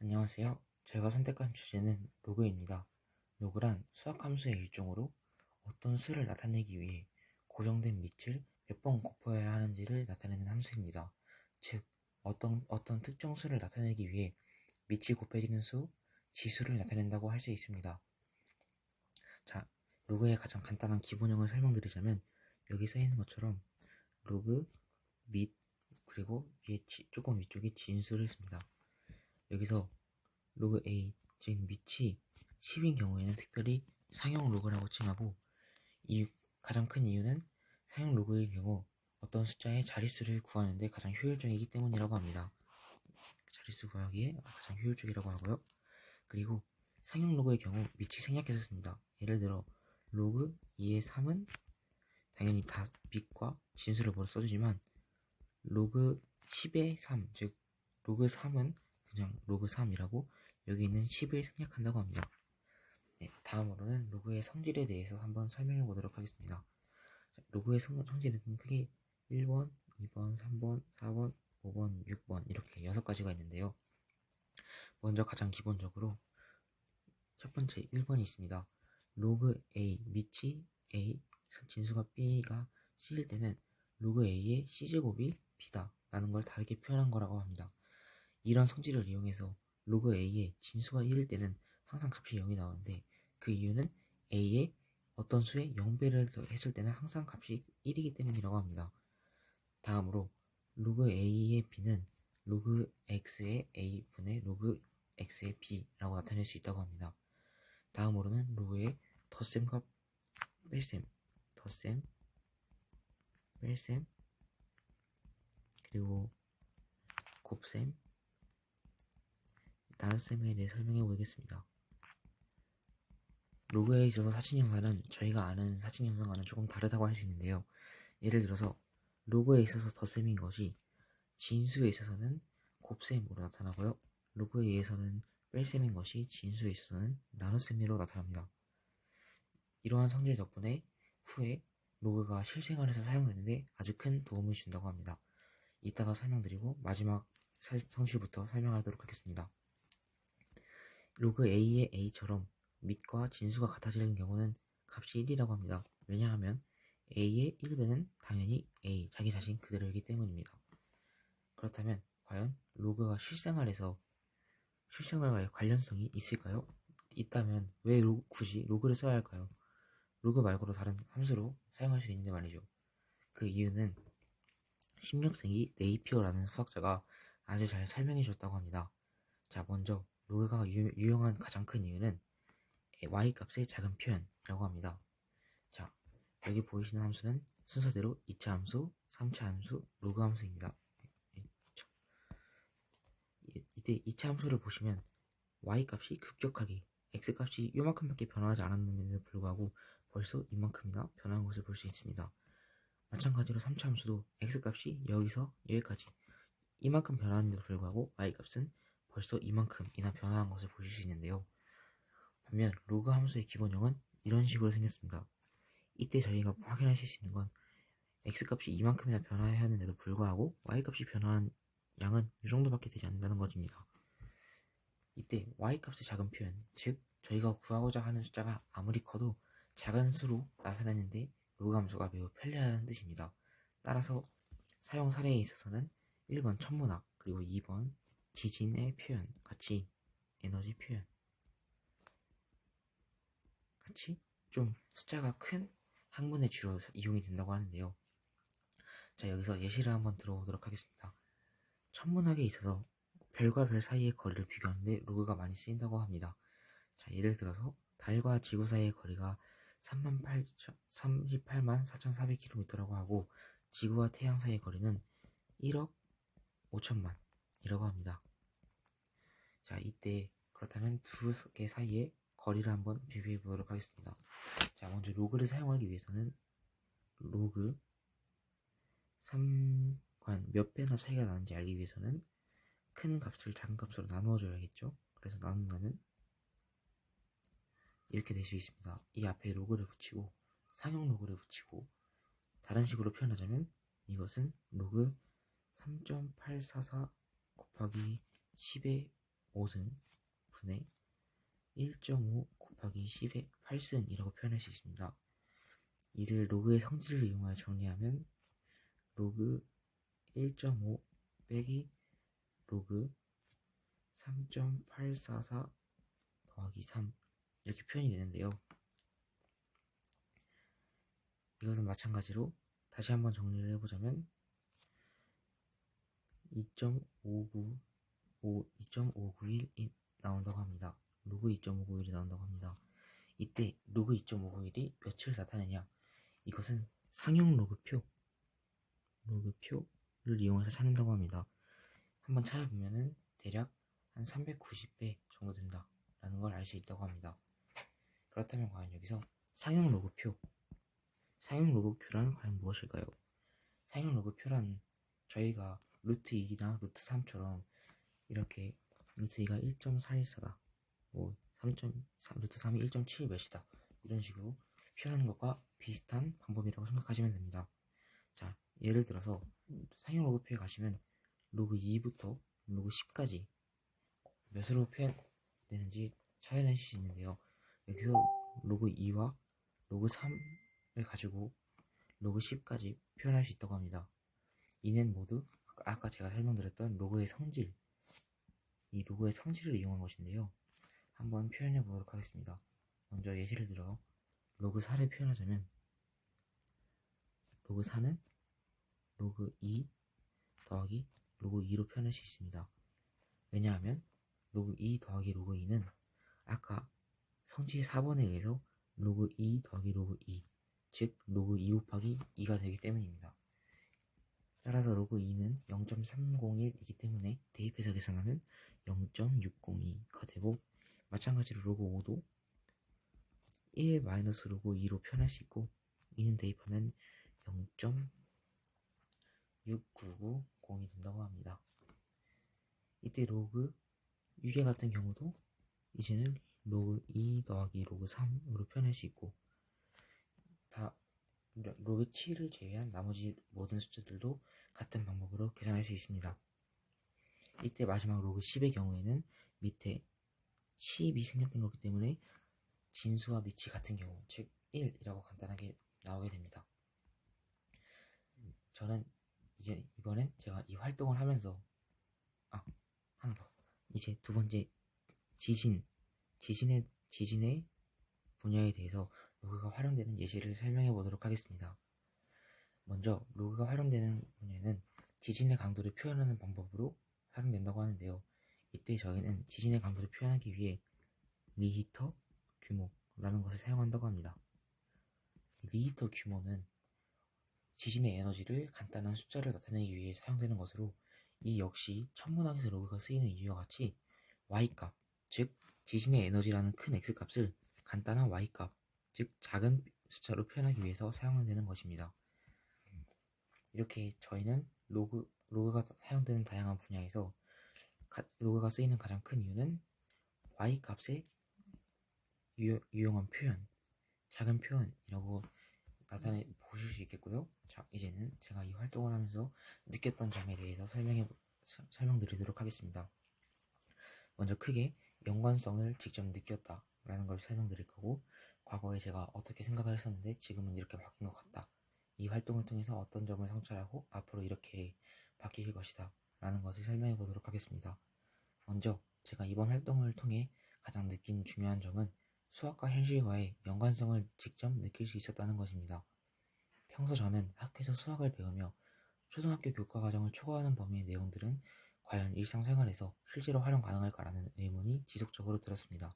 안녕하세요. 제가 선택한 주제는 로그입니다. 로그란 수학 함수의 일종으로 어떤 수를 나타내기 위해 고정된 밑을 몇 번 곱해야 하는지를 나타내는 함수입니다. 즉, 어떤 특정 수를 나타내기 위해 밑이 곱해지는 수, 지수를 나타낸다고 할 수 있습니다. 자, 로그의 가장 간단한 기본형을 설명드리자면 여기 써 있는 것처럼 로그 밑 그리고 위에 조금 위쪽에 진수를 씁니다. 여기서 로그 A, 즉 밑이 10인 경우에는 특별히 상용 로그라고 칭하고, 가장 큰 이유는 상용 로그의 경우 어떤 숫자의 자릿수를 구하는데 가장 효율적이기 때문이라고 합니다. 자릿수 구하기에 가장 효율적이라고 하고요. 그리고 상용 로그의 경우 밑이 생략해서 씁니다. 예를 들어 로그 2의 3은 당연히 다 밑과 진수를 모두 써주지만 로그 10의 3, 즉 로그 3은 그냥 로그 3이라고 여기 있는 10을 생략한다고 합니다. 네, 다음으로는 로그의 성질에 대해서 한번 설명해 보도록 하겠습니다. 자, 로그의 성질은 크게 1번, 2번, 3번, 4번, 5번, 6번 이렇게 6가지가 있는데요. 먼저 가장 기본적으로 첫 번째 1번이 있습니다. 로그 A, 밑이 A, 진수가 B가 C일 때는 로그 A의 C제곱이 B다 라는 걸 다르게 표현한 거라고 합니다. 이런 성질을 이용해서 로그 A의 진수가 1일 때는 항상 값이 0이 나오는데, 그 이유는 A의 어떤 수에 0배를 했을 때는 항상 값이 1이기 때문이라고 합니다. 다음으로 로그 A의 B는 로그 X의 A분의 로그 X의 B라고 나타낼 수 있다고 합니다. 다음으로는 로그의 덧셈과 뺄셈, 덧셈, 뺄셈, 그리고 곱셈, 나눗셈에 대해 설명해 보겠습니다. 로그에 있어서 사진 형사는 저희가 아는 사진 형상과는 조금 다르다고 할 수 있는데요. 예를 들어서 로그에 있어서 덧셈인 것이 진수에 있어서는 곱셈으로 나타나고요. 로그에 의해서는 뺄셈인 것이 진수에 있어서는 나눗셈으로 나타납니다. 이러한 성질 덕분에 후에 로그가 실생활에서 사용되는데 아주 큰 도움을 준다고 합니다. 이따가 설명드리고 마지막 성질부터 설명하도록 하겠습니다. 로그 A의 A처럼 밑과 진수가 같아지는 경우는 값이 1이라고 합니다. 왜냐하면 A의 1배는 당연히 A, 자기 자신 그대로이기 때문입니다. 그렇다면 과연 로그가 실생활과의 관련성이 있을까요? 있다면 왜 굳이 로그를 써야 할까요? 로그 말고도 다른 함수로 사용할 수 있는데 말이죠. 그 이유는 16세기 네이피어라는 수학자가 아주 잘 설명해 줬다고 합니다. 자, 먼저 로그가 유용한 가장 큰 이유는 y값의 작은 표현이라고 합니다. 자, 여기 보이시는 함수는 순서대로 2차 함수, 3차 함수, 로그 함수입니다. 이때 2차 함수를 보시면 y값이 급격하게 x값이 요만큼밖에 변화하지 않았는데도 불구하고 벌써 이만큼이나 변한 것을 볼 수 있습니다. 마찬가지로 3차 함수도 x값이 여기서 여기까지 이만큼 변화했는데도 불구하고 y값은 벌써 이만큼이나 변화한 것을 보실 수 있는데요. 반면 로그 함수의 기본형은 이런 식으로 생겼습니다. 이때 저희가 확인하실 수 있는 건 x값이 이만큼이나 변화했는데도 불구하고 y값이 변화한 양은 이 정도밖에 되지 않는다는 것입니다. 이때 y값의 작은 표현, 즉 저희가 구하고자 하는 숫자가 아무리 커도 작은 수로 나타내는데 로그 함수가 매우 편리하다는 뜻입니다. 따라서 사용 사례에 있어서는 1번 천문학, 그리고 2번 지진의 표현, 같이 에너지 표현, 같이 좀 숫자가 큰 학문의 주로 이용이 된다고 하는데요. 자, 여기서 예시를 한번 들어보도록 하겠습니다. 천문학에 있어서 별과 별 사이의 거리를 비교하는데 로그가 많이 쓰인다고 합니다. 자, 예를 들어서 달과 지구 사이의 거리가 38만 4,400km라고 하고 지구와 태양 사이의 거리는 1억 5천만 이라고 합니다. 자, 이때 그렇다면 두 개 사이의 거리를 한번 비교해 보도록 하겠습니다. 자, 먼저 로그를 사용하기 위해서는 로그 3관 몇 배나 차이가 나는지 알기 위해서는 큰 값을 작은 값으로 나누어 줘야겠죠. 그래서 나눈다면 이렇게 될 수 있습니다. 이 앞에 로그를 붙이고 상용 로그를 붙이고, 다른 식으로 표현하자면 이것은 로그 3.844 곱하기 10의 5승 분의 1.5 곱하기 10의 8승이라고 표현할 수 있습니다. 이를 로그의 성질을 이용하여 정리하면 로그 1.5 빼기 로그 3.844 더하기 3 이렇게 표현이 되는데요. 이것은 마찬가지로 다시 한번 정리를 해보자면 2.591이 나온다고 합니다. 로그 2.591이 나온다고 합니다. 이때 로그 2.591이 몇을 나타내냐? 이것은 상용 로그표를 이용해서 찾는다고 합니다. 한번 찾아보면은 대략 한 390배 정도 된다 라는 걸 알 수 있다고 합니다. 그렇다면 과연 여기서 상용 로그표란 과연 무엇일까요? 상용 로그표란 저희가 루트 2나 루트 3처럼 이렇게 루트 2가 1.414다 루트 3이 1.7 몇이다 이런 식으로 표현하는 것과 비슷한 방법이라고 생각하시면 됩니다. 자, 예를 들어서 상용 로그표에 가시면 로그 2부터 로그 10까지 몇으로 표현되는지 찾아내실 수 있는데요. 여기서 로그 2와 로그 3을 가지고 로그 10까지 표현할 수 있다고 합니다. 이는 모두 아까 제가 설명드렸던 로그의 성질, 이 로그의 성질을 이용한 것인데요. 한번 표현해 보도록 하겠습니다. 먼저 예시를 들어 로그 4를 표현하자면 로그 4는 로그 2 더하기 로그 2로 표현할 수 있습니다. 왜냐하면 로그 2 더하기 로그 2는 아까 성질 4번에 의해서 로그 2 더하기 로그 2, 즉 로그 2 곱하기 2가 되기 때문입니다. 따라서 로그 2는 0.301이기 때문에 대입해서 계산하면 0.602가 되고, 마찬가지로 로그 5도 1 마이너스 로그 2로 표현할 수 있고, 2는 대입하면 0.6990이 된다고 합니다. 이때 로그 6의 같은 경우도 이제는 로그 2 더하기 로그 3으로 표현할 수 있고, 로그 7을 제외한 나머지 모든 숫자들도 같은 방법으로 계산할 수 있습니다. 이때 마지막 로그 10의 경우에는 밑에 10이 생략된 거기 때문에 진수와 밑이 같은 경우, 즉 1이라고 간단하게 나오게 됩니다. 저는 이번엔 제가 이 활동을 하면서 하나 더, 이제 두 번째 지진의 분야에 대해서 로그가 활용되는 예시를 설명해 보도록 하겠습니다. 먼저 로그가 활용되는 분야는 지진의 강도를 표현하는 방법으로 활용된다고 하는데요. 이때 저희는 지진의 강도를 표현하기 위해 리히터 규모라는 것을 사용한다고 합니다. 리히터 규모는 지진의 에너지를 간단한 숫자를 나타내기 위해 사용되는 것으로, 이 역시 천문학에서 로그가 쓰이는 이유와 같이 y값, 즉 지진의 에너지라는 큰 x값을 간단한 y값, 즉 작은 숫자로 표현하기 위해서 사용되는 것입니다. 이렇게 저희는 로그가 사용되는 다양한 분야에서 로그가 쓰이는 가장 큰 이유는 y값의 유용한 표현, 작은 표현이라고 나타내 보실 수 있겠고요. 자, 이제는 제가 이 활동을 하면서 느꼈던 점에 대해서 설명드리도록 하겠습니다. 먼저 크게 연관성을 직접 느꼈다 라는 걸 설명드릴 거고, 과거에 제가 어떻게 생각을 했었는데 지금은 이렇게 바뀐 것 같다, 이 활동을 통해서 어떤 점을 성찰하고 앞으로 이렇게 바뀔 것이다 라는 것을 설명해 보도록 하겠습니다. 먼저 제가 이번 활동을 통해 가장 느낀 중요한 점은 수학과 현실과의 연관성을 직접 느낄 수 있었다는 것입니다. 평소 저는 학교에서 수학을 배우며 초등학교 교과 과정을 초과하는 범위의 내용들은 과연 일상생활에서 실제로 활용 가능할까라는 의문이 지속적으로 들었습니다.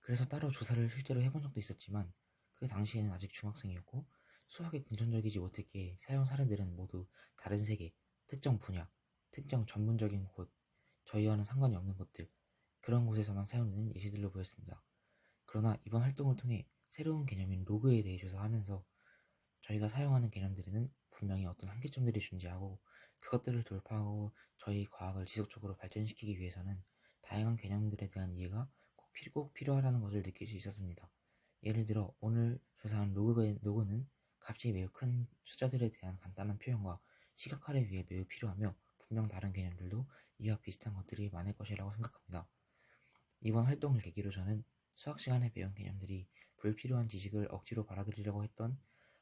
그래서 따로 조사를 실제로 해본 적도 있었지만 그 당시에는 아직 중학생이었고, 수학에 근전적이지 못했기에 사용 사례들은 모두 다른 세계, 특정 분야, 특정 전문적인 곳, 저희와는 상관이 없는 곳들, 그런 곳에서만 사용되는 예시들로 보였습니다. 그러나 이번 활동을 통해 새로운 개념인 로그에 대해 조사하면서 저희가 사용하는 개념들에는 분명히 어떤 한계점들이 존재하고, 그것들을 돌파하고 저희 과학을 지속적으로 발전시키기 위해서는 다양한 개념들에 대한 이해가 꼭 필요하다는 것을 느낄 수 있었습니다. 예를 들어 오늘 조사한 로그는 값이 매우 큰 숫자들에 대한 간단한 표현과 시각화를 위해 매우 필요하며, 분명 다른 개념들도 이와 비슷한 것들이 많을 것이라고 생각합니다. 이번 활동을 계기로 저는 수학 시간에 배운 개념들이 불필요한 지식을 억지로 받아들이려고 했던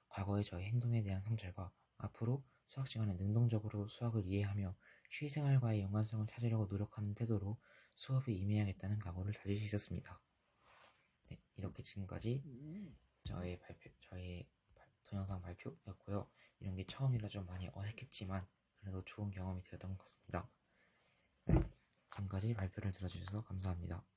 과거의 저의 행동에 대한 성찰과 앞으로 수학 시간에 능동적으로 수학을 이해하며 실생활과의 연관성을 찾으려고 노력하는 태도로 수업에 임해야겠다는 각오를 다질 수 있었습니다. 네, 이렇게 지금까지 저의 동영상 발표였고요. 이런 게 처음이라 좀 많이 어색했지만 그래도 좋은 경험이 되었던 것 같습니다. 네, 지금까지 발표를 들어주셔서 감사합니다.